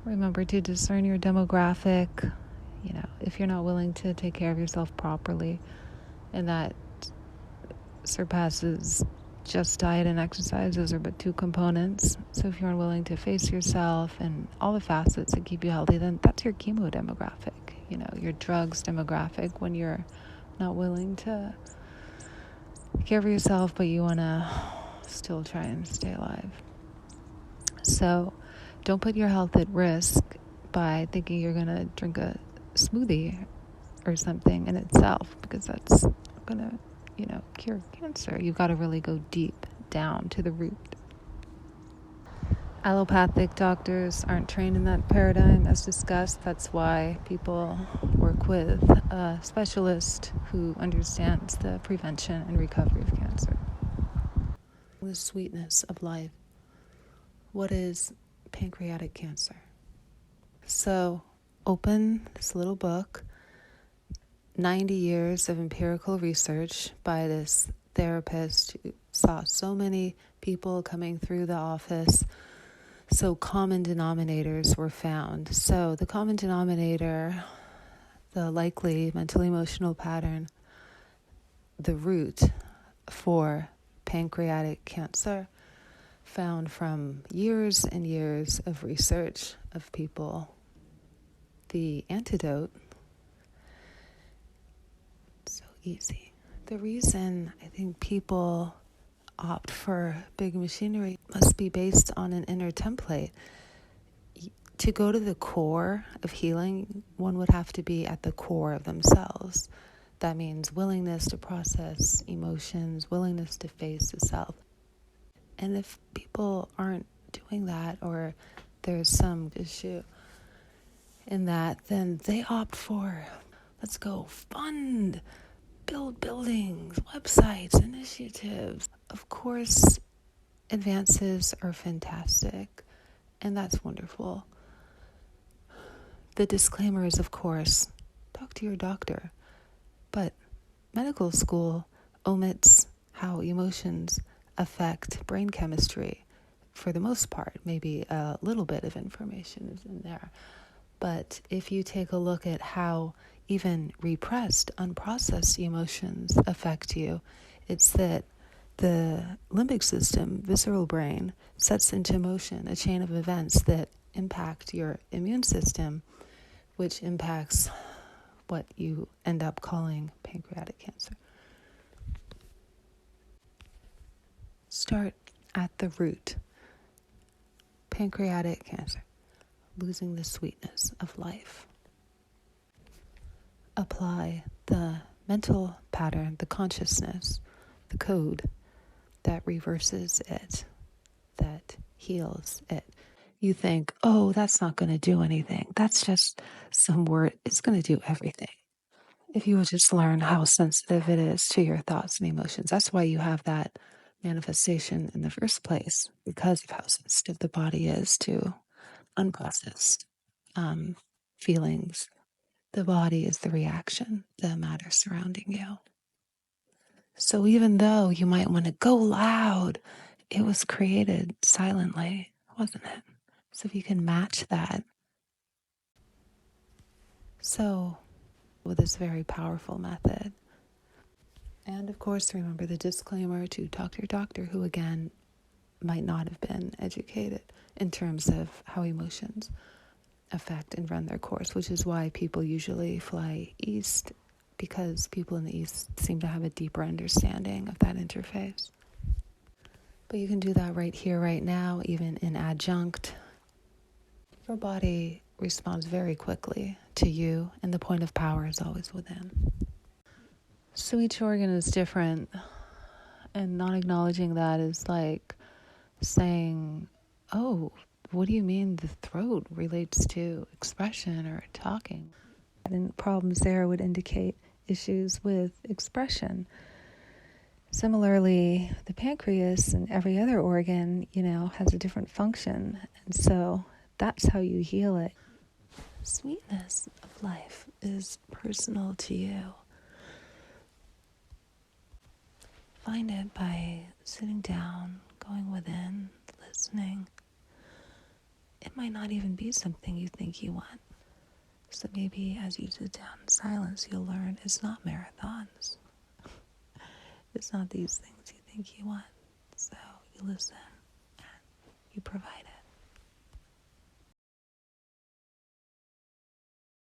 Remember to discern your demographic. If you're not willing to take care of yourself properly, and that surpasses just diet and exercise. Those are but two components. So if you're unwilling to face yourself and all the facets that keep you healthy, then that's your chemo demographic, your drugs demographic, when you're not willing to care for yourself, but you want to still try and stay alive. So don't put your health at risk by thinking you're going to drink a smoothie or something in itself, because that's going to cure cancer. You've got to really go deep down to the root. Allopathic doctors aren't trained in that paradigm, as discussed. That's why people work with a specialist who understands the prevention and recovery of cancer. The sweetness of life. What is pancreatic cancer? So, open this little book, 90 years of empirical research by this therapist who saw so many people coming through the office. So common denominators were found. So the common denominator, the likely mental emotional pattern, the root for pancreatic cancer, found from years and years of research of people. The antidote, so easy. The reason I think people opt for big machinery must be based on an inner template. To go to the core of healing, one would have to be at the core of themselves. That means willingness to process emotions, willingness to face the self. And if people aren't doing that, or there's some issue in that, then they opt for, let's go fund, build buildings, websites, initiatives. Of course, advances are fantastic, and that's wonderful. The disclaimer is, of course, talk to your doctor. But medical school omits how emotions affect brain chemistry for the most part. Maybe a little bit of information is in there. But if you take a look at how even repressed, unprocessed emotions affect you, it's that the limbic system, visceral brain, sets into motion a chain of events that impact your immune system, which impacts what you end up calling pancreatic cancer. Start at the root. Pancreatic cancer, losing the sweetness of life. Apply the mental pattern, the consciousness, the code that reverses it, that heals it. You think, oh, that's not going to do anything. That's just some word. It's going to do everything. If you would just learn how sensitive it is to your thoughts and emotions. That's why you have that manifestation in the first place, because of how sensitive the body is to unprocessed feelings. The body is the reaction, the matter surrounding you. So even though you might want to go loud, it was created silently, wasn't it? So if you can match that. So with this very powerful method. And of course, remember the disclaimer to talk to your doctor, who again might not have been educated in terms of how emotions affect and run their course, which is why people usually fly east, because people in the east seem to have a deeper understanding of that interface. But you can do that right here, right now, even in adjunct. Your body responds very quickly to you, and the point of power is always within. So each organ is different, and not acknowledging that is like saying, oh, what do you mean the throat relates to expression or talking? And problems there would indicate issues with expression. Similarly, the pancreas and every other organ, has a different function. And so that's how you heal it. Sweetness of life is personal to you. Find it by sitting down, going within, listening, it might not even be something you think you want. So maybe as you sit down in silence, you'll learn it's not marathons. It's not these things you think you want. So you listen and you provide